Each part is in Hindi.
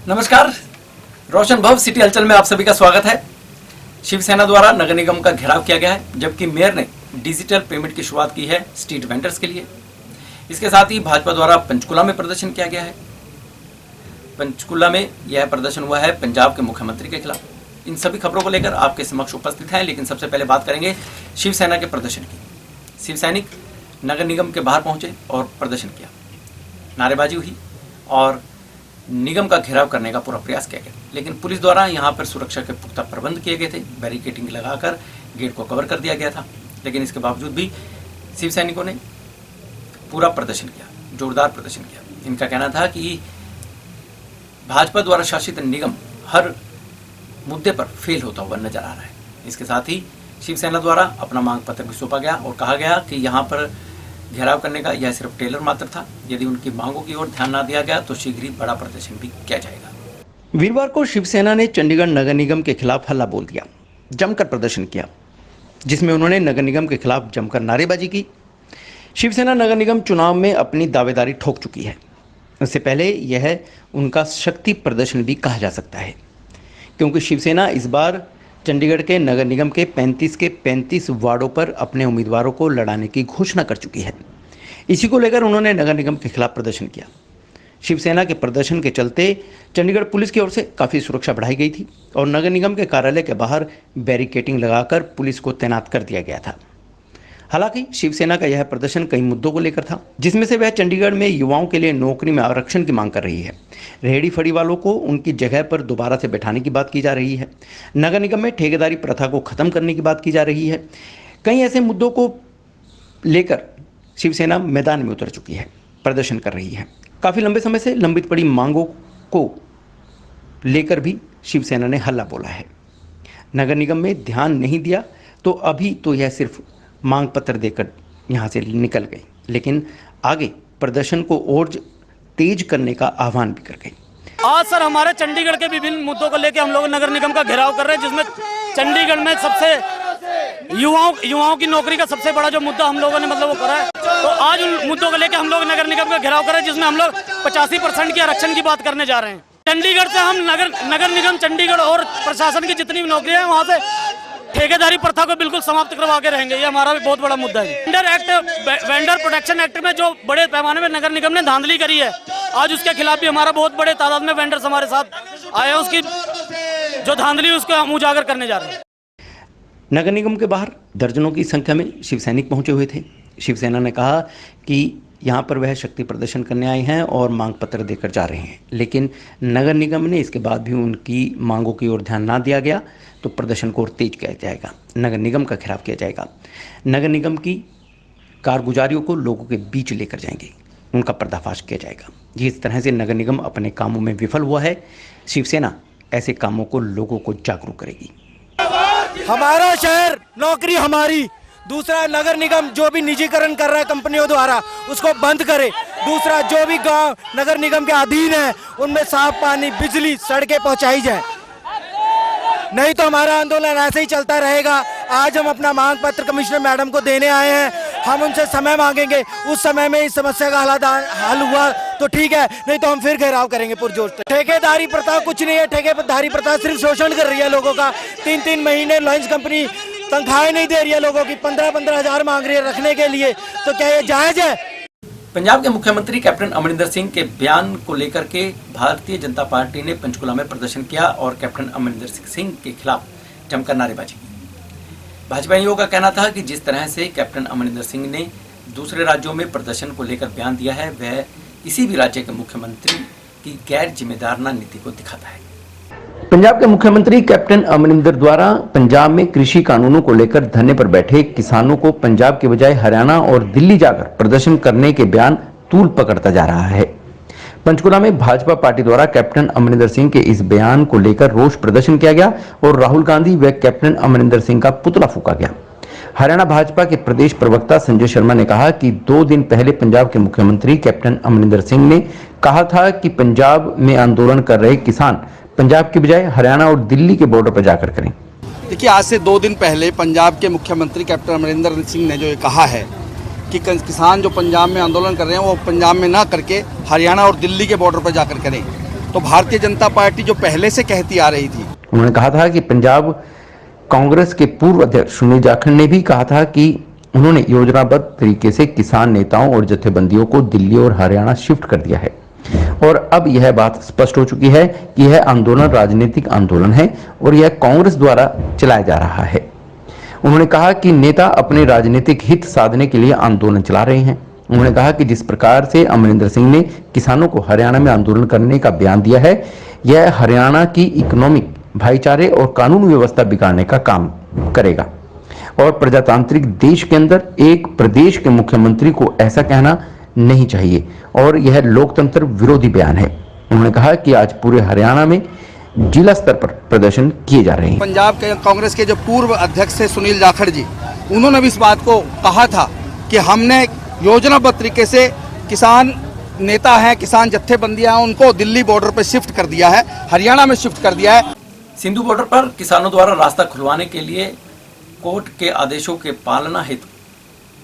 नमस्कार, रोशन भव सिटी हलचल में आप सभी का स्वागत है। शिवसेना द्वारा नगर निगम का घेराव किया गया है, जबकि मेयर ने डिजिटल पेमेंट की शुरुआत की है स्ट्रीट वेंडर्स के लिए। इसके साथ ही भाजपा द्वारा पंचकुला में प्रदर्शन किया गया है। पंचकुला में यह प्रदर्शन हुआ है पंजाब के मुख्यमंत्री के खिलाफ। इन सभी खबरों को लेकर आपके समक्ष उपस्थित हैं, लेकिन सबसे पहले बात करेंगे शिवसेना के प्रदर्शन की। शिव सैनिक नगर निगम के बाहर पहुंचे और प्रदर्शन किया, नारेबाजी हुई और निगम का घेराव करने का पूरा प्रयास किया गया, लेकिन पुलिस द्वारा यहां पर सुरक्षा के पुख्ता प्रबंध किए गए थे। बैरिकेडिंग लगाकर गेट को कवर कर दिया गया था, लेकिन इसके बावजूद भी शिव सैनिकों ने पूरा प्रदर्शन किया, जोरदार प्रदर्शन किया। इनका कहना था कि भाजपा द्वारा शासित निगम हर मुद्दे पर फेल होता हुआ नजर आ रहा है। इसके साथ ही शिवसेना द्वारा अपना मांग पत्र भी सौंपा गया और कहा गया कि यहाँ पर घेराव करने का यह सिर्फ टेलर मात्र था। यदि उनकी मांगों की ओर ध्यान न दिया गया तो शीघ्र ही बड़ा प्रदर्शन भी किया जाएगा। वीरवार को शिवसेना ने चंडीगढ़ नगर निगम के खिलाफ हल्ला बोल दिया, जमकर प्रदर्शन किया, जिसमें उन्होंने नगर निगम के खिलाफ जमकर नारेबाजी की। शिवसेना नगर निगम चुनाव में अपनी दावेदारी ठोक चुकी है। इससे पहले यह उनका शक्ति प्रदर्शन भी कहा जा सकता है, क्योंकि शिवसेना इस बार चंडीगढ़ के नगर निगम के 35 के 35 वार्डों पर अपने उम्मीदवारों को लड़ाने की घोषणा कर चुकी है। इसी को लेकर उन्होंने नगर निगम के खिलाफ प्रदर्शन किया। शिवसेना के प्रदर्शन के चलते चंडीगढ़ पुलिस की ओर से काफ़ी सुरक्षा बढ़ाई गई थी और नगर निगम के कार्यालय के बाहर बैरिकेडिंग लगाकर पुलिस को तैनात कर दिया गया था। हालांकि शिवसेना का यह प्रदर्शन कई मुद्दों को लेकर था, जिसमें से वह चंडीगढ़ में युवाओं के लिए नौकरी में आरक्षण की मांग कर रही है। रेहड़ी फड़ी वालों को उनकी जगह पर दोबारा से बैठाने की बात की जा रही है। नगर निगम में ठेकेदारी प्रथा को खत्म करने की बात की जा रही है। कई ऐसे मुद्दों को लेकर शिवसेना मैदान में उतर चुकी है, प्रदर्शन कर रही है। काफ़ी लंबे समय से लंबित पड़ी मांगों को लेकर भी शिवसेना ने हल्ला बोला है। नगर निगम में ध्यान नहीं दिया तो अभी तो यह सिर्फ मांग पत्र देकर यहां से निकल गई, लेकिन आगे प्रदर्शन को और तेज करने का आह्वान भी कर गई। आज सर हमारे चंडीगढ़ के विभिन्न मुद्दों को लेकर हम लोग नगर निगम का घेराव कर रहे हैं, जिसमें चंडीगढ़ में सबसे युवाओं की नौकरी का सबसे बड़ा जो मुद्दा हम लोगों ने वो करा है। तो आज उन मुद्दों को लेकर हम लोग नगर निगम का घेराव कर रहे हैं, जिसमें हम लोग 85% के आरक्षण की बात करने जा रहे हैं। चंडीगढ़ से हम नगर निगम चंडीगढ़ और प्रशासन की जितनी भी नौकरियां हैं वहाँ से ठेकेदारी प्रथा को बिल्कुल समाप्त करवा के रहेंगे। ये हमारा भी बहुत बड़ा मुद्दा है। वेंडर प्रोटेक्शन एक्ट में जो बड़े पैमाने में नगर निगम ने धांधली करी है, आज उसके खिलाफ भी हमारा बहुत बड़े तादाद में वेंडर्स हमारे साथ आए हैं। उसकी जो धांधली उसको हम उजागर करने जा रहे हैं। नगर निगम के बाहर दर्जनों की संख्या में शिव सैनिक पहुंचे हुए थे। शिवसेना ने कहा कि यहाँ पर वह शक्ति प्रदर्शन करने आए हैं और मांग पत्र देकर जा रहे हैं, लेकिन नगर निगम ने इसके बाद भी उनकी मांगों की ओर ध्यान ना दिया गया तो प्रदर्शन को और तेज किया जाएगा, नगर निगम का घेराव किया जाएगा। नगर निगम की कारगुजारियों को लोगों के बीच लेकर जाएंगे, उनका पर्दाफाश किया जाएगा। जिस तरह से नगर निगम अपने कामों में विफल हुआ है, शिवसेना ऐसे कामों को लोगों को जागरूक करेगी। हमारा शहर, नौकरी हमारी। दूसरा, नगर निगम जो भी निजीकरण कर रहा है कंपनियों द्वारा उसको बंद करे। दूसरा, जो भी गांव नगर निगम के अधीन है उनमें साफ पानी, बिजली, सड़कें पहुंचाई जाए। नहीं तो हमारा आंदोलन ऐसे ही चलता रहेगा। आज हम अपना मांग पत्र कमिश्नर मैडम को देने आए हैं। हम उनसे समय मांगेंगे, उस समय में इस समस्या का हल हुआ तो ठीक है, नहीं तो हम फिर घेराव करेंगे पुरजोर से। ठेकेदारी प्रथा कुछ नहीं है। ठेकेदारी प्रथा सिर्फ शोषण कर रही है लोगों का। 3-3 महीने लॉयंस कंपनी तनख्वाहें नहीं दे रही है लोगों की, 15-15 हज़ार मांग रही है रखने के लिए। तो क्या ये जायज है? पंजाब के मुख्यमंत्री कैप्टन अमरिंदर सिंह के बयान को लेकर के भारतीय जनता पार्टी ने पंचकुला में प्रदर्शन किया और कैप्टन अमरिंदर सिंह के खिलाफ जमकर नारेबाजी की। भाजपाइयों का कहना था कि जिस तरह से कैप्टन अमरिंदर सिंह ने दूसरे राज्यों में प्रदर्शन को लेकर बयान दिया है, वह किसी भी राज्य के मुख्यमंत्री की गैर जिम्मेदाराना नीति को दिखाता है। पंजाब के मुख्यमंत्री कैप्टन अमरिंदर द्वारा पंजाब में कृषि कानूनों को लेकर धरने पर बैठे किसानों को पंजाब के बजाय हरियाणा और दिल्ली जाकर प्रदर्शन करने के बयान तूल पकड़ता जा रहा है। पंचकुला में भाजपा पार्टी द्वारा कैप्टन अमरिंदर सिंह के इस बयान को लेकर रोष प्रदर्शन किया गया और राहुल गांधी व कैप्टन अमरिंदर सिंह का पुतला फूंका गया। हरियाणा भाजपा के प्रदेश प्रवक्ता संजय शर्मा ने कहा कि 2 दिन पहले पंजाब के मुख्यमंत्री कैप्टन अमरिंदर सिंह ने कहा था कि पंजाब में आंदोलन कर रहे किसान पंजाब की बजाय हरियाणा और दिल्ली के बॉर्डर पर जाकर करें। देखिए, आज से 2 दिन पहले पंजाब के मुख्यमंत्री कैप्टन अमरिंदर सिंह ने जो ये कहा है कि किसान जो पंजाब में आंदोलन कर रहे हैं वो पंजाब में ना करके हरियाणा और दिल्ली के बॉर्डर पर जाकर करें। तो भारतीय जनता पार्टी जो पहले से कहती आ रही थी, उन्होंने कहा था कि पंजाब कांग्रेस के पूर्व अध्यक्ष सुनील जाखड़ ने भी कहा था कि उन्होंने योजनाबद्ध तरीके से किसान नेताओं और जत्थेबंदियों को दिल्ली और हरियाणा शिफ्ट कर दिया है और अब यह बात स्पष्ट हो चुकी है कि यह आंदोलन राजनीतिक आंदोलन है और यह कांग्रेस द्वारा चलाया जा रहा है। उन्होंने कहा कि नेता अपने राजनीतिक हित साधने के लिए आंदोलन चला रहे हैं। उन्होंने कहा कि जिस प्रकार से अमरिंदर सिंह ने किसानों को हरियाणा में आंदोलन करने का बयान दिया है, यह हरियाणा की इकोनॉमिक भाईचारे और कानून व्यवस्था बिगाड़ने का काम करेगा और प्रजातांत्रिक देश के अंदर एक प्रदेश के मुख्यमंत्री को ऐसा कहना नहीं चाहिए और यह लोकतंत्र विरोधी बयान है। उन्होंने कहा कि आज पूरे हरियाणा में जिला स्तर पर प्रदर्शन किए जा रहे हैं। पंजाब के कांग्रेस के जो पूर्व अध्यक्ष थे सुनील जाखड़ जी, उन्होंने भी इस बात को कहा था कि हमने योजनाबद्ध तरीके से किसान नेता हैं, किसान जत्थेबंदियां हैं, उनको दिल्ली बॉर्डर पर शिफ्ट कर दिया है, हरियाणा में शिफ्ट कर दिया है। सिंधु बॉर्डर पर किसानों द्वारा रास्ता खुलवाने के लिए कोर्ट के आदेशों के पालना हेतु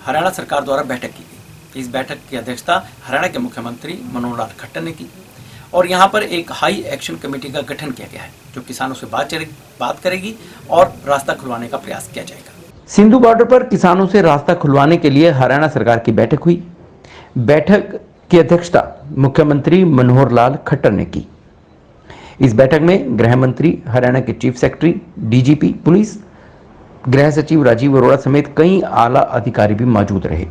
हरियाणा सरकार द्वारा बैठक की गई। इस बैठक की अध्यक्षता हरियाणा के मुख्यमंत्री मनोहर लाल खट्टर ने की और यहाँ पर एक हाई एक्शन कमेटी का गठन किया गया है जो किसानों से बात करेगी और रास्ता खुलवाने का प्रयास किया जाएगा। सिंधु बॉर्डर पर किसानों से रास्ता खुलवाने के लिए हरियाणा सरकार की बैठक हुई। बैठक की अध्यक्षता मुख्यमंत्री मनोहर लाल खट्टर ने की। इस बैठक में गृह मंत्री, हरियाणा के चीफ सेक्रेटरी, डीजीपी पुलिस, गृह सचिव राजीव अरोड़ा समेत कई आला अधिकारी भी मौजूद रहे।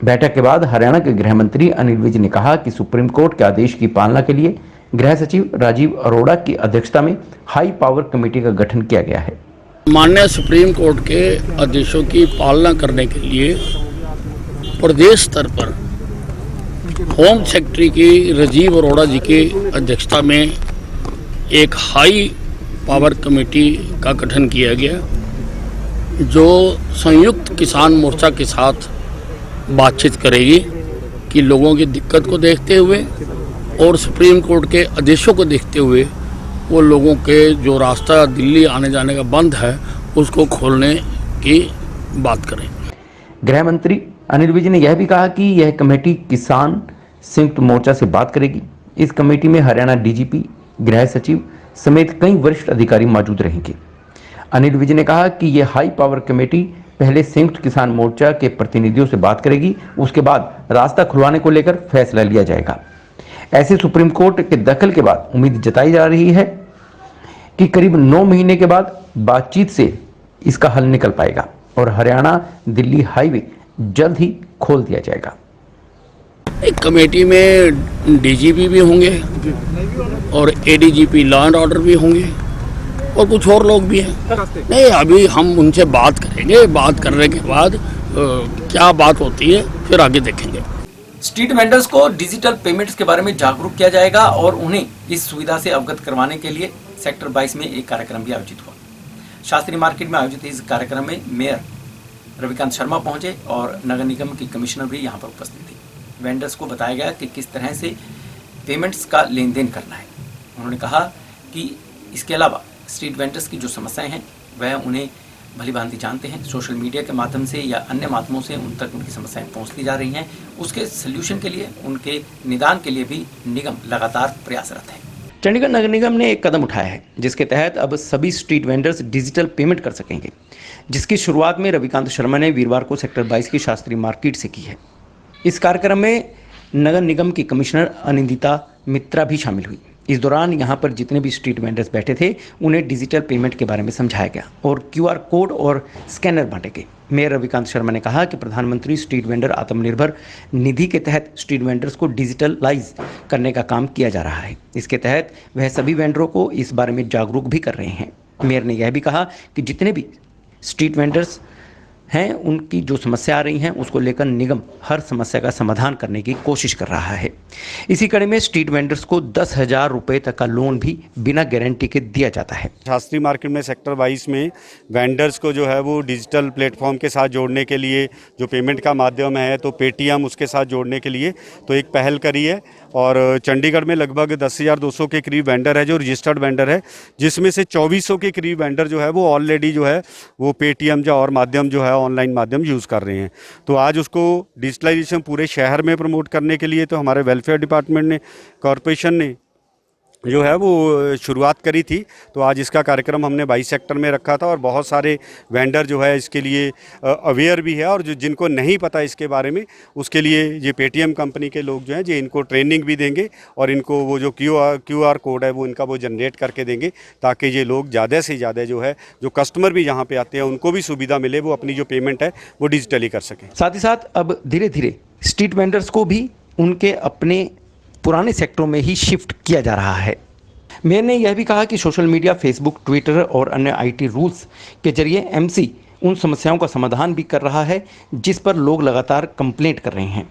बैठक के बाद हरियाणा के गृह मंत्री अनिल विज ने कहा कि सुप्रीम कोर्ट के आदेश की पालना के लिए गृह सचिव राजीव अरोड़ा की अध्यक्षता में हाई पावर कमेटी का गठन किया गया है। माननीय सुप्रीम कोर्ट के आदेशों की पालना करने के लिए प्रदेश स्तर पर होम सेक्रेटरी की राजीव अरोड़ा जी की अध्यक्षता में एक हाई पावर कमेटी का गठन किया गया जो संयुक्त किसान मोर्चा के साथ बातचीत करेगी कि लोगों की दिक्कत को देखते हुए और सुप्रीम कोर्ट के आदेशों को देखते हुए वो लोगों के जो रास्ता दिल्ली आने जाने का बंद है उसको खोलने की बात करें। गृह मंत्री अनिल विज ने यह भी कहा कि यह कमेटी किसान संयुक्त मोर्चा से बात करेगी। इस कमेटी में हरियाणा डीजीपी, गृह सचिव समेत कई वरिष्ठ अधिकारी मौजूद रहेंगे। अनिल विज ने कहा कि यह हाई पावर कमेटी पहले संयुक्त किसान मोर्चा के प्रतिनिधियों से बात करेगी, उसके बाद रास्ता खुलवाने को लेकर फैसला लिया जाएगा। ऐसे सुप्रीम कोर्ट के दखल के बाद उम्मीद जताई जा रही है कि करीब 9 महीने के बाद बातचीत से इसका हल निकल पाएगा और हरियाणा दिल्ली हाईवे जल्द ही खोल दिया जाएगा। एक कमेटी में डीजीपी भी होंगे और एडीजीपी लॉ एंड ऑर्डर भी होंगे और कुछ और लोग भी हैं। नहीं, अभी हम उनसे बात करेंगे, बात करने के बाद क्या बात होती है फिर आगे देखेंगे। स्ट्रीट वेंडर्स को डिजिटल पेमेंट्स के बारे में जागरूक किया जाएगा और उन्हें इस सुविधा से अवगत करवाने के लिए सेक्टर 22 में एक कार्यक्रम भी आयोजित हुआ। शास्त्री मार्केट में आयोजित इस कार्यक्रम में मेयर रविकांत शर्मा पहुंचे और नगर निगम की कमिश्नर भी यहां पर उपस्थित थी। वेंडर्स को बताया गया कि किस तरह से पेमेंट्स का लेन देन करना है। उन्होंने कहा कि इसके अलावा स्ट्रीट वेंडर्स की जो समस्याएं हैं वह उन्हें भली भांति जानते हैं। सोशल मीडिया के माध्यम से या अन्य माध्यमों से उन तक उनकी समस्याएं पहुंचती जा रही हैं। उसके सल्यूशन के लिए, उनके निदान के लिए भी निगम लगातार प्रयासरत है। चंडीगढ़ नगर निगम ने एक कदम उठाया है जिसके तहत अब सभी स्ट्रीट वेंडर्स डिजिटल पेमेंट कर सकेंगे, जिसकी शुरुआत में रविकांत शर्मा ने वीरवार को सेक्टर 22 की शास्त्री मार्केट से की है। इस कार्यक्रम में नगर निगम की कमिश्नर अनिंदिता मित्रा भी शामिल हुई। इस दौरान यहाँ पर जितने भी स्ट्रीट वेंडर्स बैठे थे उन्हें डिजिटल पेमेंट के बारे में समझाया गया और QR कोड और स्कैनर बांटे गए। मेयर रविकांत शर्मा ने कहा कि प्रधानमंत्री स्ट्रीट वेंडर आत्मनिर्भर निधि के तहत स्ट्रीट वेंडर्स को डिजिटलाइज करने का काम किया जा रहा है। इसके तहत वह सभी वेंडरों को इस बारे में जागरूक भी कर रहे हैं। मेयर ने यह भी कहा कि जितने भी स्ट्रीट वेंडर्स हैं उनकी जो समस्या आ रही हैं उसको लेकर निगम हर समस्या का समाधान करने की कोशिश कर रहा है। इसी कड़ी में स्ट्रीट वेंडर्स को 10,000 रुपये तक का लोन भी बिना गारंटी के दिया जाता है। शास्त्री मार्केट में सेक्टर 22 में वेंडर्स को जो है वो डिजिटल प्लेटफॉर्म के साथ जोड़ने के लिए जो पेमेंट का माध्यम है तो पेटीएम उसके साथ जोड़ने के लिए तो एक पहल करी है और चंडीगढ़ में लगभग 10,200 के करीब वेंडर है जो रजिस्टर्ड वेंडर है, जिसमें से 2400 के करीब वेंडर जो है वो ऑलरेडी जो है वो पेटीएम या और माध्यम जो है ऑनलाइन माध्यम यूज़ कर रहे हैं। तो आज उसको डिजिटलाइजेशन पूरे शहर में प्रमोट करने के लिए तो हमारे वेलफेयर डिपार्टमेंट ने, कॉरपोरेशन ने जो है वो शुरुआत करी थी। तो आज इसका कार्यक्रम हमने 22 सेक्टर में रखा था और बहुत सारे वेंडर जो है इसके लिए अवेयर भी है, और जो जिनको नहीं पता इसके बारे में उसके लिए ये पेटीएम कंपनी के लोग जो हैं ये इनको ट्रेनिंग भी देंगे और इनको वो जो क्यूआर कोड है वो इनका वो जनरेट करके देंगे, ताकि ये लोग ज़्यादा से ज़्यादा जो है जो कस्टमर भी यहाँ पे आते हैं उनको भी सुविधा मिले, वो अपनी जो पेमेंट है वो डिजिटली कर सकें। साथ ही साथ अब धीरे धीरे स्ट्रीट वेंडर्स को भी उनके अपने पुराने सेक्टरों में ही शिफ्ट किया जा रहा है। मेयर ने यह भी कहा कि सोशल मीडिया, फेसबुक, ट्विटर और अन्य आईटी रूल्स के जरिए एमसी उन समस्याओं का समाधान भी कर रहा है जिस पर लोग लगातार कंप्लेंट कर रहे हैं।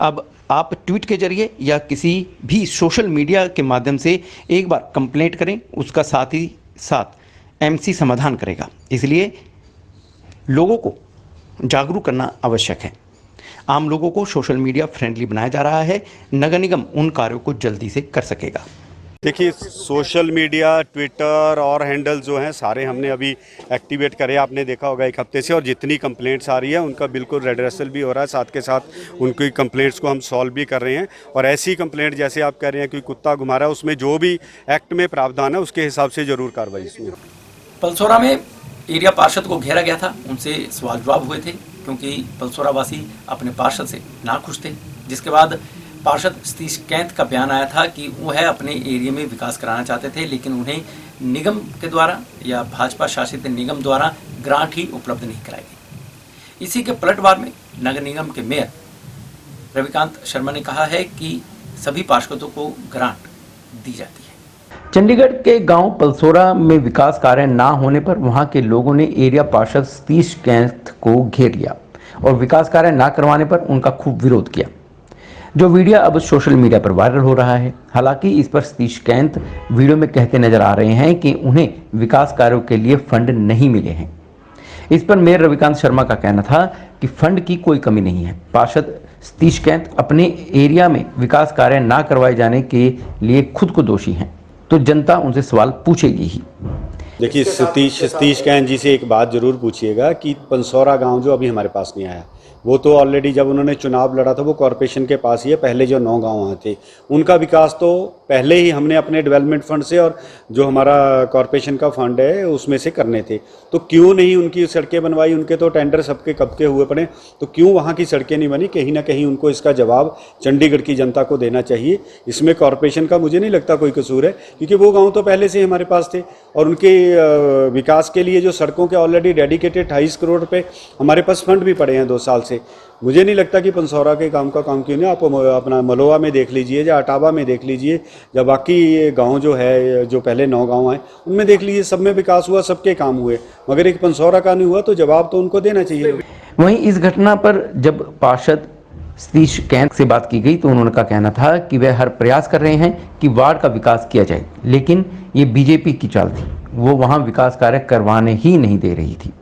अब आप ट्वीट के जरिए या किसी भी सोशल मीडिया के माध्यम से एक बार कंप्लेंट करें, उसका साथ ही साथ एमसी समाधान करेगा। इसलिए लोगों को जागरूक करना आवश्यक है। आम लोगों को सोशल मीडिया फ्रेंडली बनाया जा रहा है। नगर निगम उन कार्यों को जल्दी से कर सकेगा। देखिए, सोशल मीडिया, ट्विटर और हैंडल जो हैं सारे हमने अभी एक्टिवेट करे, आपने देखा होगा 1 हफ्ते से, और जितनी कंप्लेंट्स आ रही है उनका बिल्कुल रेड्रेसल भी हो रहा है, साथ के साथ उनकी कंप्लेंट्स को हम सॉल्व भी कर रहे हैं। और ऐसी कंप्लेंट जैसे आप कह रहे हैं कि कुत्ता घुमा रहा है, उसमें जो भी एक्ट में प्रावधान है उसके हिसाब से ज़रूर कार्रवाई इसमें। पलसोरा में एरिया पार्षद को घेरा गया था, उनसे सवाल जवाब हुए थे क्योंकि पलसोरा वासी अपने पार्षद से नाखुश थे, जिसके बाद पार्षद सतीश कैंत का बयान आया था कि वह अपने एरिया में विकास कराना चाहते थे, लेकिन उन्हें निगम के द्वारा या भाजपा शासित निगम द्वारा ग्रांट ही उपलब्ध नहीं कराई गई। इसी के पलटवार में नगर निगम के मेयर रविकांत शर्मा ने कहा है कि सभी पार्षदों को ग्रांट दी जाती है। चंडीगढ़ के गांव पलसोरा में विकास कार्य ना होने पर वहां के लोगों ने एरिया पार्षद सतीश कैंत को घेर लिया और विकास कार्य ना करवाने पर उनका खूब विरोध किया, जो वीडियो अब सोशल मीडिया पर वायरल हो रहा है। हालांकि इस पर सतीश कैंत वीडियो में कहते नजर आ रहे हैं कि उन्हें विकास कार्यों के लिए फंड नहीं मिले हैं। इस पर मेयर रविकांत शर्मा का कहना था कि फंड की कोई कमी नहीं है। पार्षद सतीश कैंत अपने एरिया में विकास कार्य ना करवाए जाने के लिए खुद को दोषी हैं, तो जनता उनसे सवाल पूछेगी ही। देखिए, सतीश कैंत जी से एक बात जरूर पूछिएगा कि पलसोरा गांव जो अभी हमारे पास नहीं आया, वो तो ऑलरेडी जब उन्होंने चुनाव लड़ा था वो कॉरपोरेशन के पास ही है। पहले जो 9 गांव वहाँ थे उनका विकास तो पहले ही हमने अपने डेवलपमेंट फंड से और जो हमारा कॉरपोरेशन का फंड है उसमें से करने थे, तो क्यों नहीं उनकी सड़कें बनवाई? उनके तो टेंडर सबके कब के हुए पड़े, तो क्यों वहाँ की सड़कें नहीं बनी? कहीं ना कहीं उनको इसका जवाब चंडीगढ़ की जनता को देना चाहिए। इसमें कॉरपोरेशन का मुझे नहीं लगता कोई कसूर है, क्योंकि वो गाँव तो पहले से हमारे पास थे और उनके विकास के लिए जो सड़कों के ऑलरेडी डेडिकेटेड 28 करोड़ रुपये हमारे पास फंड भी पड़े हैं 2 साल से। मुझे नहीं लगता कि पलसोरा के काम क्यों नहीं। आप अपना मलोआ में देख लीजिए या अटावा में देख लीजिए या बाकी गांव जो है, जो पहले 9 गांव हैं उनमें देख लीजिए, सब में विकास हुआ, सबके काम हुए, मगर एक पलसोरा का नहीं हुआ, तो जवाब तो उनको देना चाहिए। वहीं इस घटना पर जब पार्षद सतीश कैंत से बात की गई तो उन्होंने का कहना था कि वे हर प्रयास कर रहे हैं कि वार्ड का विकास किया जाए, लेकिन ये बीजेपी की चाल थी, वो वहां विकास कार्य करवाने ही नहीं दे रही थी।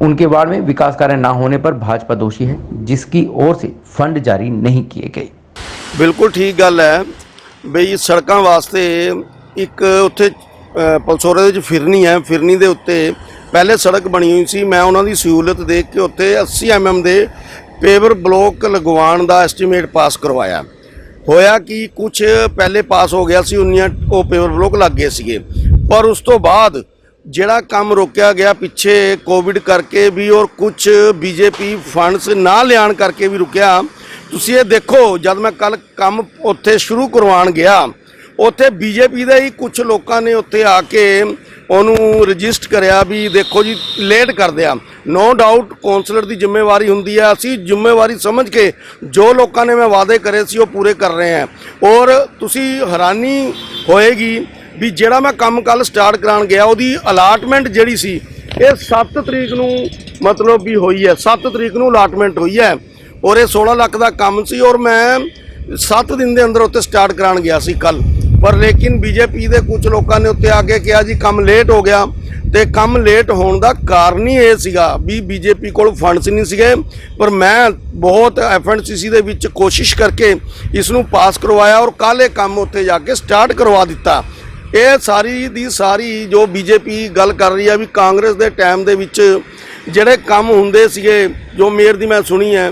उनके वार्ड में विकास कार्य ना होने पर भाजपा दोषी है, जिसकी ओर से फंड जारी नहीं किए गए। बिल्कुल ठीक गल है बई, सड़कों वास्ते एक उत्थे पलसोरे दे विच फिरनी है, फिरनी दे उत्ते पहले सड़क बनी हुई सी। मैं उन्हां दी सहूलत देख के उत्ते 80 mm दे पेवर ब्लॉक लगवाउण दा एस्टीमेट पास करवाया। होया कि कुछ पहले पास हो गया सी, उन्नियां वो पेवर ब्लॉक लग गए सीगे, पर उस तो बाद ਜਿਹੜਾ ਕੰਮ ਰੋਕਿਆ ਗਿਆ ਪਿੱਛੇ ਕੋਵਿਡ ਕਰਕੇ ਵੀ ਔਰ ਕੁਝ ਬੀਜੇਪੀ ਫੰਡਸ ਨਾ ਲਿਆਣ ਕਰਕੇ ਵੀ ਰੁਕਿਆ। ਤੁਸੀਂ ਇਹ ਦੇਖੋ, ਜਦ ਮੈਂ ਕੱਲ ਕੰਮ ਉੱਥੇ ਸ਼ੁਰੂ ਕਰਵਾਉਣ ਗਿਆ, ਉੱਥੇ ਬੀਜੇਪੀ ਦੇ ਹੀ ਕੁਝ ਲੋਕਾਂ ਨੇ ਉੱਥੇ ਆ ਕੇ ਉਹਨੂੰ ਰਜਿਸਟਰ ਕਰਿਆ ਵੀ ਦੇਖੋ ਜੀ ਲੇਟ ਕਰਦੇ ਆ। ਨੋ ਡਾਊਟ ਕੌਂਸਲਰ ਦੀ ਜ਼ਿੰਮੇਵਾਰੀ ਹੁੰਦੀ ਹੈ, ਅਸੀਂ ਜ਼ਿੰਮੇਵਾਰੀ ਸਮਝ ਕੇ ਜੋ ਲੋਕਾਂ ਨੇ ਮੈਂ ਵਾਅਦੇ ਕਰੇ ਸੀ ਉਹ ਪੂਰੇ ਕਰ ਰਹੇ ਹਾਂ। ਔਰ ਤੁਸੀਂ ਹੈਰਾਨੀ ਹੋਏਗੀ भी ਜਿਹੜਾ मैं ਕੰਮ ਕੱਲ ਸਟਾਰਟ ਕਰਾਉਣ ਗਿਆ ਉਹਦੀ ਅਲਾਟਮੈਂਟ ਜਿਹੜੀ ਸੀ ਇਹ 7 ਤਰੀਕ ਨੂੰ मतलब भी ਹੋਈ ਹੈ, 7 ਤਰੀਕ ਨੂੰ ਅਲਾਟਮੈਂਟ ਹੋਈ ਹੈ ਔਰ ਇਹ 16 ਲੱਖ ਦਾ ਕੰਮ ਸੀ ਔਰ ਮੈਂ 7 ਦਿਨ ਦੇ ਅੰਦਰ ਉੱਤੇ ਸਟਾਰਟ ਕਰਾਉਣ ਗਿਆ ਸੀ ਕੱਲ। ਪਰ ਲੇਕਿਨ ਬੀਜੇਪੀ ਦੇ ਕੁਝ ਲੋਕਾਂ ਨੇ ਉੱਤੇ ਆ ਕੇ ਕਿਹਾ ਜੀ ਕੰਮ ਲੇਟ ਹੋ ਗਿਆ, ਤੇ ਕੰਮ ਲੇਟ ਹੋਣ ਦਾ ਕਾਰਨ ਹੀ ਇਹ ਸੀਗਾ ਵੀ ਬੀਜੇਪੀ ਕੋਲ ਫੰਡਸ ਨਹੀਂ ਸੀਗੇ। ਪਰ ਮੈਂ ਬਹੁਤ ਐਫਐਨਸੀਸੀ ਦੇ ਵਿੱਚ ਕੋਸ਼ਿਸ਼ ਕਰਕੇ ਇਸ ਨੂੰ ਪਾਸ ਕਰਵਾਇਆ ਔਰ ਕੱਲ ਇਹ ਕੰਮ ਉੱਤੇ ਜਾ ਕੇ ਸਟਾਰਟ ਕਰਵਾ ਦਿੱਤਾ। ਇਹ ਸਾਰੀ ਦੀ ਸਾਰੀ ਜੋ ਬੀਜੇਪੀ ਗੱਲ ਕਰ ਰਹੀ ਹੈ ਵੀ ਕਾਂਗਰਸ ਦੇ ਟਾਈਮ ਦੇ ਵਿੱਚ ਜਿਹੜੇ ਕੰਮ ਹੁੰਦੇ ਸੀਗੇ, ਜੋ ਮੇਅਰ ਦੀ ਮੈਂ ਸੁਣੀ ਹੈ,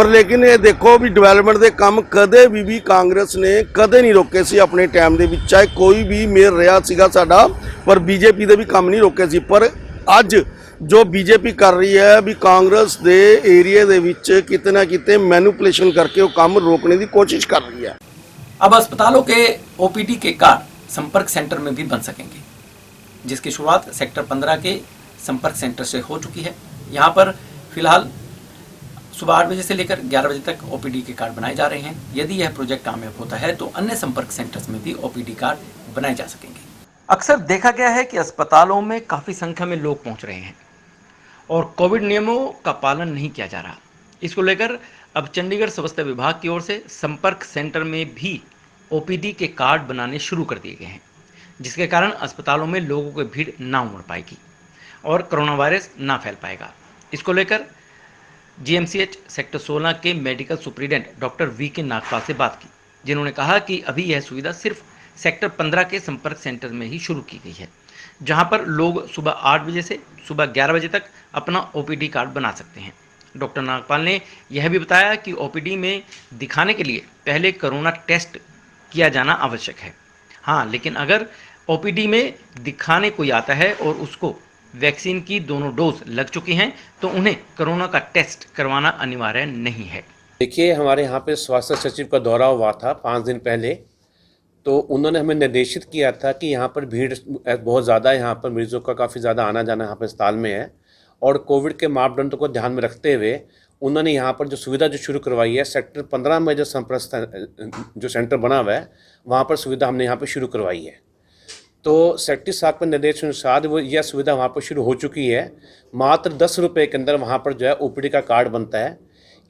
ਪਰ ਲੇਕਿਨ ਇਹ ਦੇਖੋ ਵੀ ਡਿਵੈਲਪਮੈਂਟ ਦੇ ਕੰਮ ਕਦੇ ਵੀ ਕਾਂਗਰਸ ਨੇ ਕਦੇ ਨਹੀਂ ਰੋਕੇ ਸੀ ਆਪਣੇ ਟਾਈਮ ਦੇ ਵਿੱਚ, ਚਾਹੇ ਕੋਈ ਵੀ ਮੇਅਰ ਰਿਹਾ ਸੀਗਾ ਸਾਡਾ, ਪਰ ਬੀਜੇਪੀ ਦੇ ਵੀ ਕੰਮ ਨਹੀਂ ਰੋਕੇ ਸੀ। ਪਰ ਅੱਜ ਜੋ ਬੀਜੇਪੀ ਕਰ ਰਹੀ ਹੈ ਵੀ ਕਾਂਗਰਸ ਦੇ ਏਰੀਆ ਦੇ ਵਿੱਚ ਕਿਤੇ ਨਾ किते मैनिपुलेशन करके वो काम रोकने की कोशिश कर रही है। अब अस्पतालों के ओपीडी के कार्ड संपर्क सेंटर में भी बन सकेंगे, जिसकी शुरुआत सेक्टर 15 के संपर्क सेंटर से हो चुकी है। यहाँ पर फिलहाल सुबह 8 बजे से लेकर 11 बजे तक ओपीडी के कार्ड बनाए जा रहे हैं। यदि यह प्रोजेक्ट कामयाब होता है तो अन्य संपर्क सेंटर्स में भी ओपीडी कार्ड बनाए जा सकेंगे। अक्सर देखा गया है कि अस्पतालों में काफ़ी संख्या में लोग पहुंच रहे हैं और कोविड नियमों का पालन नहीं किया जा रहा। इसको लेकर अब चंडीगढ़ स्वास्थ्य विभाग की ओर से संपर्क सेंटर में भी ओपीडी के कार्ड बनाने शुरू कर दिए गए हैं, जिसके कारण अस्पतालों में लोगों की भीड़ ना उमड़ पाएगी और कोरोना वायरस ना फैल पाएगा। इसको लेकर जीएमसीएच सेक्टर 16 के medical superintendent doctor VK Nagpal से बात की, जिन्होंने कहा कि अभी यह सुविधा सिर्फ सेक्टर 15 के संपर्क सेंटर में ही शुरू की गई है, जहां पर लोग सुबह 8 बजे से सुबह 11 बजे तक अपना ओपीडी कार्ड बना सकते हैं। डॉक्टर नागपाल ने यह भी बताया कि ओपीडी में दिखाने के लिए पहले कोरोना टेस्ट किया जाना आवश्यक है। हाँ, लेकिन अगर ओपीडी में दिखाने कोई आता है और उसको वैक्सीन की दोनों डोज लग चुकी हैं तो उन्हें कोरोना का टेस्ट करवाना अनिवार्य नहीं है। देखिए, हमारे यहाँ पे स्वास्थ्य सचिव का दौरा हुआ था 5 दिन पहले, तो उन्होंने हमें निर्देशित किया था कि यहाँ पर भीड़ बहुत ज़्यादा, यहाँ पर मरीजों का काफ़ी ज़्यादा आना जाना यहाँ पर अस्पताल में है और कोविड के मापदंडों को ध्यान में रखते हुए उन्होंने यहाँ पर जो सुविधा जो शुरू करवाई है, सेक्टर 15 में जो संपर्क जो सेंटर बना हुआ है वहाँ पर सुविधा हमने यहाँ पर शुरू करवाई है। तो सेक्टर 7 के निर्देश अनुसार वो यह सुविधा वहाँ पर शुरू हो चुकी है। मात्र 10 रुपये के अंदर वहाँ पर जो है ओपीडी का कार्ड बनता है।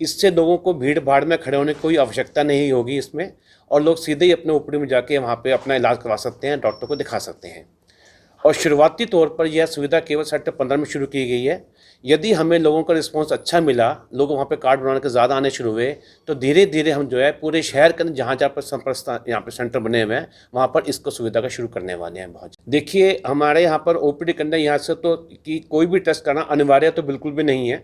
इससे लोगों को भीड़ भाड़ में खड़े होने की कोई आवश्यकता नहीं होगी इसमें, और लोग सीधे ही अपने ओपीडी में जाके वहाँ पे अपना इलाज करवा सकते हैं, डॉक्टर को दिखा सकते हैं। और शुरुआती तौर पर यह सुविधा केवल सेक्टर 15 में शुरू की गई है। यदि हमें लोगों का रिस्पांस अच्छा मिला, लोग वहाँ पे कार्ड बनाने के ज़्यादा आने शुरू हुए, तो धीरे धीरे हम जो है पूरे शहर के जहाँ जहाँ पर संपर्क यहाँ पर सेंटर बने हुए हैं वहाँ पर इसको सुविधा का शुरू करने वाले हैं। बहुत देखिए, हमारे यहाँ पर ओपीडी करने यहाँ से तो कि कोई भी टेस्ट करना अनिवार्य तो बिल्कुल भी नहीं है।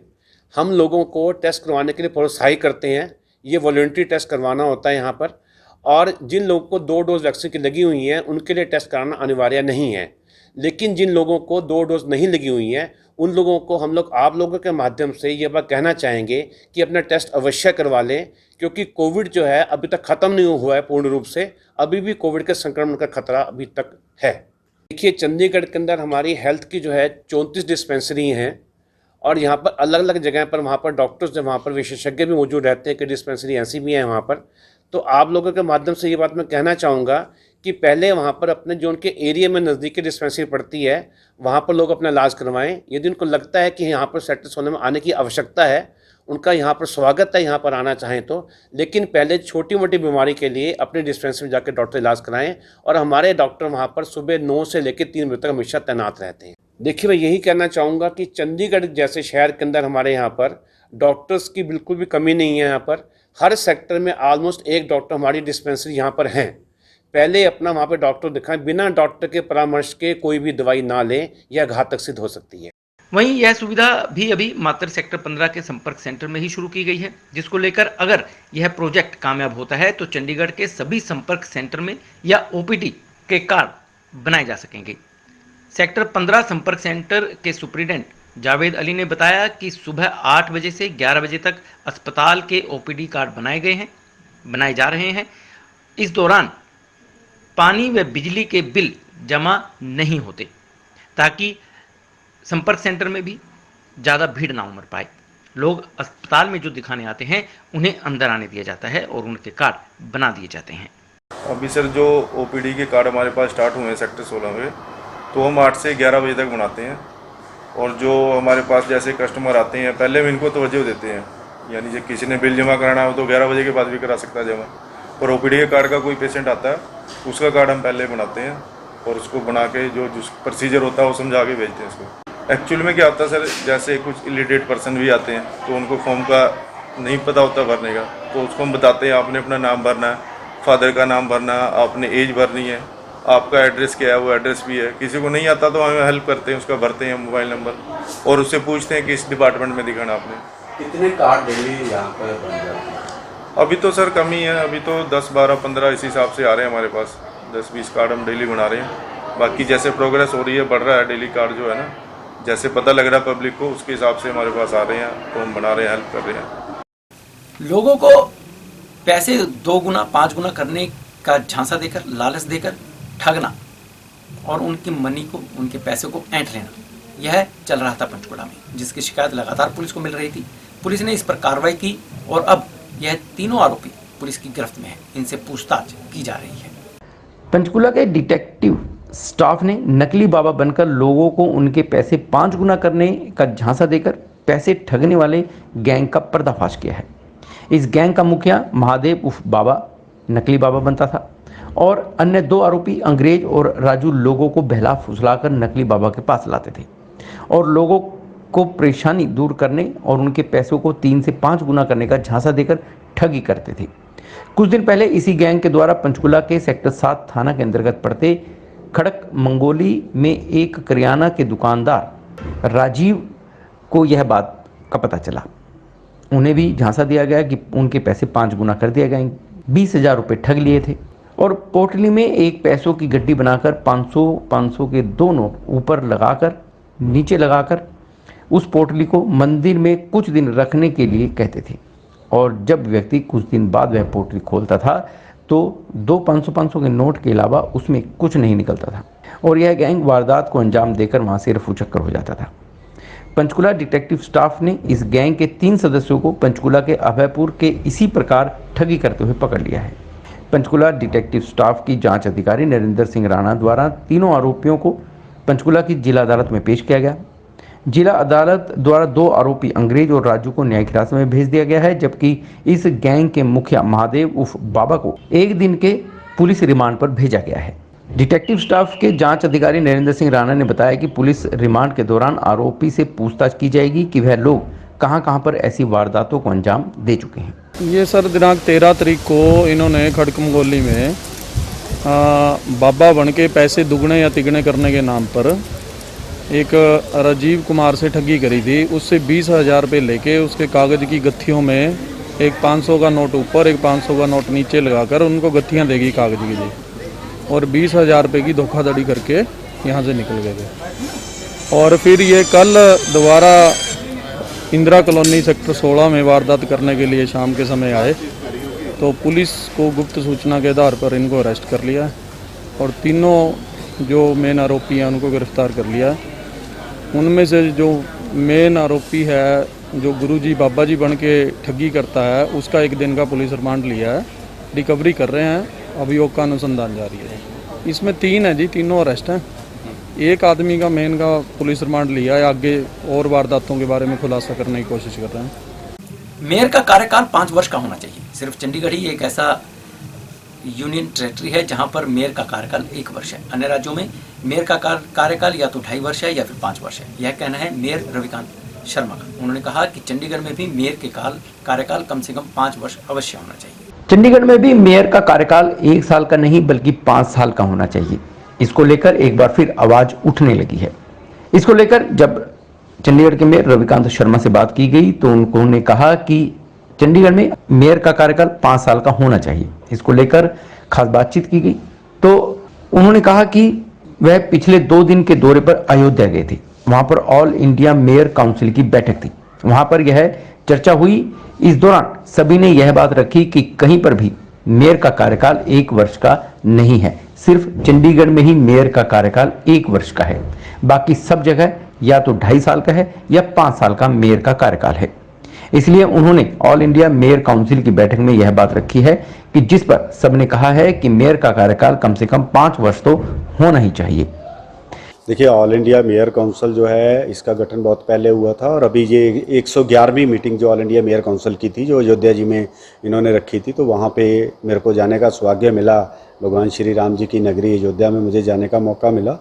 हम लोगों को टेस्ट करवाने के लिए प्रोत्साहित करते हैं। ये वॉलंटरी टेस्ट करवाना होता है यहाँ पर, और जिन लोगों को 2 डोज वैक्सीन की लगी हुई हैं उनके लिए टेस्ट कराना अनिवार्य नहीं है। लेकिन जिन लोगों को 2 डोज नहीं लगी हुई हैं उन लोगों को हम लोग आप लोगों के माध्यम से ये बात कहना चाहेंगे कि अपना टेस्ट अवश्य करवा लें, क्योंकि कोविड जो है अभी तक ख़त्म नहीं हुआ है पूर्ण रूप से। अभी भी कोविड के संक्रमण का खतरा अभी तक है। देखिए, चंडीगढ़ के अंदर हमारी हेल्थ की जो है 34 डिस्पेंसरी हैं और यहाँ पर अलग अलग जगह पर वहाँ पर डॉक्टर्स जो वहाँ पर विशेषज्ञ भी मौजूद रहते हैं कि डिस्पेंसरी ऐसी भी हैं वहाँ पर। तो आप लोगों के माध्यम से ये बात मैं कहना चाहूँगा कि पहले वहाँ पर अपने जो उनके एरिया में नज़दीकी डिस्पेंसरी पड़ती है वहाँ पर लोग अपना इलाज करवाएं। यदि उनको लगता है कि यहाँ पर सेक्टर 16 में आने की आवश्यकता है, उनका यहाँ पर स्वागत है यहाँ पर आना चाहें तो, लेकिन पहले छोटी मोटी बीमारी के लिए अपनी डिस्पेंसरी में जाकर डॉक्टर इलाज कराएं। और हमारे डॉक्टर वहाँ पर सुबह 9 से लेकर 3 बजे तक हमेशा तैनात रहते हैं। देखिए, मैं यही कहना चाहूँगा कि चंडीगढ़ जैसे शहर के अंदर हमारे यहाँ पर डॉक्टर्स की बिल्कुल भी कमी नहीं है। यहाँ पर हर सेक्टर में ऑलमोस्ट एक डॉक्टर हमारी डिस्पेंसरी यहाँ पर हैं। पहले अपना वहाँ पे डॉक्टर दिखाएं, बिना डॉक्टर के परामर्श के कोई भी दवाई ना लें, यह घातक सिद्ध हो सकती है। वहीं यह सुविधा भी अभी मात्र सेक्टर 15 के संपर्क सेंटर में ही शुरू की गई है, जिसको लेकर अगर यह प्रोजेक्ट कामयाब होता है तो चंडीगढ़ के सभी संपर्क सेंटर में या ओपीडी के कार्ड बनाए जा सकेंगे। सेक्टर 15 संपर्क सेंटर के सुप्रिटेंडेंट जावेद अली ने बताया कि सुबह 8 बजे से 11 बजे तक अस्पताल के ओपीडी कार्ड बनाए जा रहे हैं। इस दौरान पानी व बिजली के बिल जमा नहीं होते, ताकि संपर्क सेंटर में भी ज़्यादा भीड़ ना उमड़ पाए। लोग अस्पताल में जो दिखाने आते हैं उन्हें अंदर आने दिया जाता है और उनके कार्ड बना दिए जाते हैं। अभी सर जो ओपीडी के कार्ड हमारे पास स्टार्ट हुए हैं सेक्टर 16 में, तो हम 8 से 11 बजे तक बनाते हैं। और जो हमारे पास जैसे कस्टमर आते हैं, पहले हम इनको तवज्जो देते हैं, यानी जो किसी ने बिल जमा कराना हो तो 11 बजे के बाद भी करा सकता है जमा। और ओपीडी के कार्ड का कोई पेशेंट आता है उसका कार्ड हम पहले बनाते हैं और उसको बना के जो प्रोसीजर होता है वो समझा के भेजते हैं उसको। एक्चुअल में क्या होता है सर, जैसे कुछ इलिटरेट पर्सन भी आते हैं तो उनको फॉर्म का नहीं पता होता भरने का, तो उसको हम बताते हैं आपने अपना नाम भरना है, फादर का नाम भरना है, आपने एज भरनी है, आपका एड्रेस क्या है वो एड्रेस भी है। किसी को नहीं आता तो हमें हेल्प करते हैं, उसका भरते हैं मोबाइल नंबर और उससे पूछते हैं कि इस डिपार्टमेंट में दिखाना आपने, कितने कार्ड डेली यहाँ पर बन जाते हैं? अभी तो सर कम ही है, अभी तो 10, 12, 15 इस हिसाब से आ रहे हैं हमारे पास। 10-20 कार्ड हम डेली बना रहे हैं। बाकी जैसे प्रोग्रेस हो रही है, बढ़ रहा है डेली कार्ड जो है ना, जैसे पता लग रहा है पब्लिक को, उसके हिसाब से हमारे पास आ रहे हैं, तो हम बना रहे हैं, हेल्प कर रहे हैं। लोगों को पैसे 2 गुना 5 गुना करने का झांसा देकर, लालच देकर ठगना और उनकी मनी को, उनके पैसे को ऐंठ लेना, यह चल रहा था पंचकुला में, जिसकी शिकायत लगातार पुलिस को मिल रही थी। पुलिस ने इस पर कार्रवाई की और अब यह तीनों आरोपी पुलिस की गिरफ्त में है। इनसे पूछताछ की जा रही है। पंचकुला के डिटेक्टिव स्टाफ ने नकली बाबा बनकर लोगों को उनके पैसे 5 गुना करने का झांसा देकर पैसे ठगने वाले गैंग का पर्दाफाश किया है। इस गैंग का मुखिया महादेव उर्फ बाबा नकली बाबा बनता था और अन्य 2 आरोपी अंग्रेज और राजू लोगों को बहला फुसलाकर नकली बाबा के पास लाते थे और लोगों को परेशानी दूर करने और उनके पैसों को 3 से 5 गुना करने का झांसा देकर ठगी करते थे। कुछ दिन पहले इसी गैंग के द्वारा पंचकुला के सेक्टर 7 थाना के अंतर्गत पड़ते खड़क मंगोली में एक करियाना के दुकानदार राजीव को यह बात का पता चला। उन्हें भी झांसा दिया गया कि उनके पैसे 5 गुना कर दिए गए। 20,000 रुपये ठग लिए थे और पोटली में एक पैसों की गड्डी बनाकर 500 के 2 नोट ऊपर लगाकर नीचे लगाकर उस पोटली को मंदिर में कुछ दिन रखने के लिए कहते थे और जब व्यक्ति कुछ दिन बाद वह पोटली खोलता था तो 2 500 के नोट के अलावा उसमें कुछ नहीं निकलता था और यह गैंग वारदात को अंजाम देकर वहां से रफू चक्कर हो जाता था। पंचकुला डिटेक्टिव स्टाफ ने इस गैंग के 3 सदस्यों को पंचकुला के अभयपुर के इसी प्रकार ठगी करते हुए पकड़ लिया है। पंचकुला डिटेक्टिव स्टाफ की जांच अधिकारी नरेंद्र सिंह राणा द्वारा तीनों आरोपियों को पंचकुला की जिला अदालत में पेश किया गया। जिला अदालत द्वारा 2 आरोपी अंग्रेज और राजू को न्यायिक हिरासत में भेज दिया गया है, जबकि इस गैंग के मुखिया महादेव उर्फ बाबा को 1 दिन के पुलिस रिमांड पर भेजा गया है। डिटेक्टिव स्टाफ के जांच अधिकारी नरेंद्र सिंह राणा ने बताया कि पुलिस रिमांड के दौरान आरोपी से पूछताछ की जाएगी कि वह लोग कहां पर ऐसी वारदातों को अंजाम दे चुके हैं। ये सर दिनांक 13 तारीख को इन्होंने खड़क मंगोली में बाबा बन के पैसे दुगने या तिगने करने के नाम पर एक राजीव कुमार से ठगी करी थी। उससे 20,000 रुपये लेके उसके कागज़ की गत्थियों में एक 500 का नोट ऊपर एक 500 का नोट नीचे लगाकर उनको गत्थियाँ देगी कागज़ की जी और 20,000 रुपये की धोखाधड़ी करके यहाँ से निकल गए थे। और फिर ये कल दोबारा इंदिरा कॉलोनी सेक्टर 16 में वारदात करने के लिए शाम के समय आए तो पुलिस को गुप्त सूचना के आधार पर इनको अरेस्ट कर लिया और तीनों जो मेन आरोपी हैं उनको गिरफ्तार कर लिया। उनमें से जो मेन आरोपी है, जो गुरुजी बाबा जी बन के ठगी करता है, उसका 1 दिन का पुलिस रिमांड लिया है, रिकवरी कर रहे हैं, अभियोग का अनुसंधान जारी है। इसमें 3 है जी, तीनों अरेस्ट हैं। एक आदमी का मेन का पुलिस रिमांड लिया है, आगे और वारदातों के बारे में खुलासा करने की कोशिश कर रहे हैं। मेयर का कार्यकाल 5 वर्ष का होना चाहिए। सिर्फ चंडीगढ़ ही एक ऐसा यूनियन टेरिटरी है जहां पर मेयर का कार्यकाल 1 वर्ष है। अन्य राज्यों में मेयर का कार्यकाल या तो 2.5 वर्ष है या फिर 5 वर्ष है। यह कहना है मेयर रविकांत शर्मा का। उन्होंने कहा कि चंडीगढ़ में भी मेयर के कार्यकाल कम से कम 5 वर्ष अवश्य होना चाहिए। चंडीगढ़ में भी मेयर का कार्यकाल 1 साल का नहीं बल्कि 5 साल का होना चाहिए। इसको लेकर एक बार फिर आवाज उठने लगी है। इसको लेकर जब चंडीगढ़ के मेयर रविकांत शर्मा से बात की गई तो उन्होंने कहा कि चंडीगढ़ में मेयर का कार्यकाल 5 साल का होना चाहिए। इसको लेकर खास बातचीत की गई तो उन्होंने कहा कि वह पिछले 2 दिन के दौरे पर अयोध्या गए थे। वहां पर ऑल इंडिया मेयर काउंसिल की बैठक थी। वहां पर यह चर्चा हुई। इस दौरान सभी ने यह बात रखी कि कहीं पर भी मेयर का कार्यकाल 1 वर्ष का नहीं है। सिर्फ चंडीगढ़ में ही मेयर का कार्यकाल 1 वर्ष का है। बाकी सब जगह या तो 2.5 साल का है या 5 साल का मेयर का कार्यकाल है। इसलिए उन्होंने ऑल इंडिया मेयर काउंसिल की बैठक में यह बात रखी है कि जिस पर सबने कहा है कि मेयर का कार्यकाल कम से कम 5 वर्ष तो होना ही चाहिए। देखिए, ऑल इंडिया मेयर काउंसिल जो है इसका गठन बहुत पहले हुआ था और अभी ये 111वीं मीटिंग जो ऑल इंडिया मेयर काउंसिल की थी जो अयोध्या जी में इन्होंने रखी थी, तो वहाँ पे मेरे को जाने का सौभाग्य मिला। भगवान श्री राम जी की नगरी अयोध्या में मुझे जाने का मौका मिला।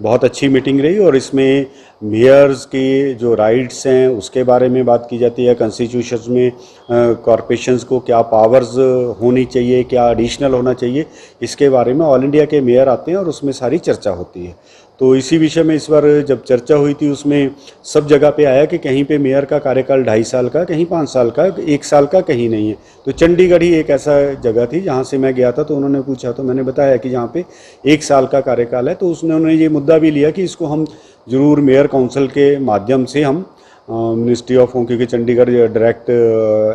बहुत अच्छी मीटिंग रही और इसमें मेयर्स के जो राइट्स हैं उसके बारे में बात की जाती है। कॉन्स्टिट्यूशन में कॉरपोरेशंस को क्या पावर्स होनी चाहिए, क्या एडिशनल होना चाहिए, इसके बारे में ऑल इंडिया के मेयर आते हैं और उसमें सारी चर्चा होती है। तो इसी विषय में इस बार जब चर्चा हुई थी उसमें सब जगह पे आया कि कहीं पे मेयर का कार्यकाल 2.5 साल का, कहीं 5 साल का, 1 साल का कहीं नहीं है। तो चंडीगढ़ ही एक ऐसा जगह थी जहाँ से मैं गया था, तो उन्होंने पूछा तो मैंने बताया कि जहाँ पे 1 साल का कार्यकाल है। तो उन्होंने ये मुद्दा भी लिया कि इसको हम ज़रूर मेयर काउंसिल के माध्यम से हम मिनिस्ट्री ऑफ होम, क्योंकि चंडीगढ़ डायरेक्ट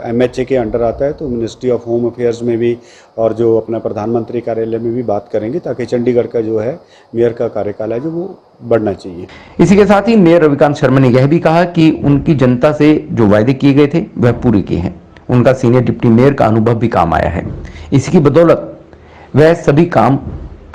MHA के अंडर आता है, तो मिनिस्ट्री ऑफ होम अफेयर्स में भी और जो अपना प्रधानमंत्री कार्यालय में भी बात करेंगे ताकि चंडीगढ़ का जो है मेयर का कार्यकाल है जो वो बढ़ना चाहिए। इसी के साथ ही मेयर रविकांत शर्मा ने यह भी कहा कि उनकी जनता से जो वायदे किए गए थे वह पूरे किए हैं। उनका सीनियर डिप्टी मेयर का अनुभव भी काम आया है। इसी की बदौलत वह सभी काम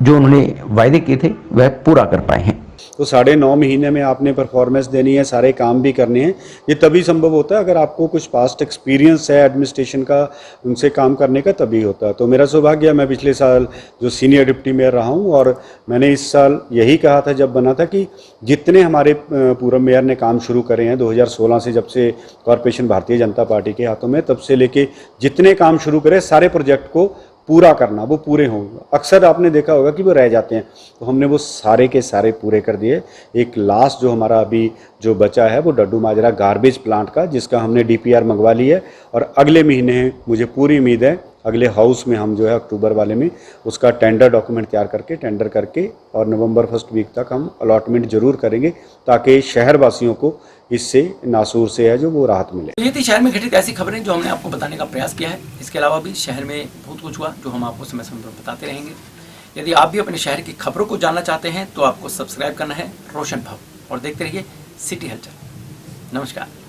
जो उन्होंने वायदे किए थे वह पूरा कर पाए हैं। तो 9.5 महीने में आपने परफॉर्मेंस देनी है, सारे काम भी करने हैं। ये तभी संभव होता है अगर आपको कुछ पास्ट एक्सपीरियंस है एडमिनिस्ट्रेशन का, उनसे काम करने का, तभी होता है। तो मेरा सौभाग्य है, मैं पिछले साल जो सीनियर डिप्टी मेयर रहा हूँ और मैंने इस साल यही कहा था जब बना था कि जितने हमारे पूर्व मेयर ने काम शुरू करे हैं 2016 से, जब से कॉरपोरेशन भारतीय जनता पार्टी के हाथों में, तब से लेके जितने काम शुरू करे सारे प्रोजेक्ट को पूरा करना, वो पूरे होंगे। अक्सर आपने देखा होगा कि वो रह जाते हैं, तो हमने वो सारे के सारे पूरे कर दिए। एक लास्ट जो हमारा अभी जो बचा है वो डड्डू माजरा गार्बेज प्लांट का, जिसका हमने DPR मंगवा ली है और अगले महीने मुझे पूरी उम्मीद है अगले हाउस में हम जो है अक्टूबर वाले में उसका टेंडर डॉक्यूमेंट तैयार करके टेंडर करके और नवंबर फर्स्ट वीक तक हम अलॉटमेंट जरूर करेंगे ताकि शहरवासियों को इससे नासूर से है जो वो राहत मिले। ये थी शहर में घटित ऐसी खबरें जो हमने आपको बताने का प्रयास किया है। इसके अलावा भी शहर में बहुत कुछ हुआ जो हम आपको समय समय पर बताते रहेंगे। यदि आप भी अपने शहर की खबरों को जानना चाहते हैं तो आपको सब्सक्राइब करना है रोशन भव और देखते रहिए सिटी हलचल। नमस्कार।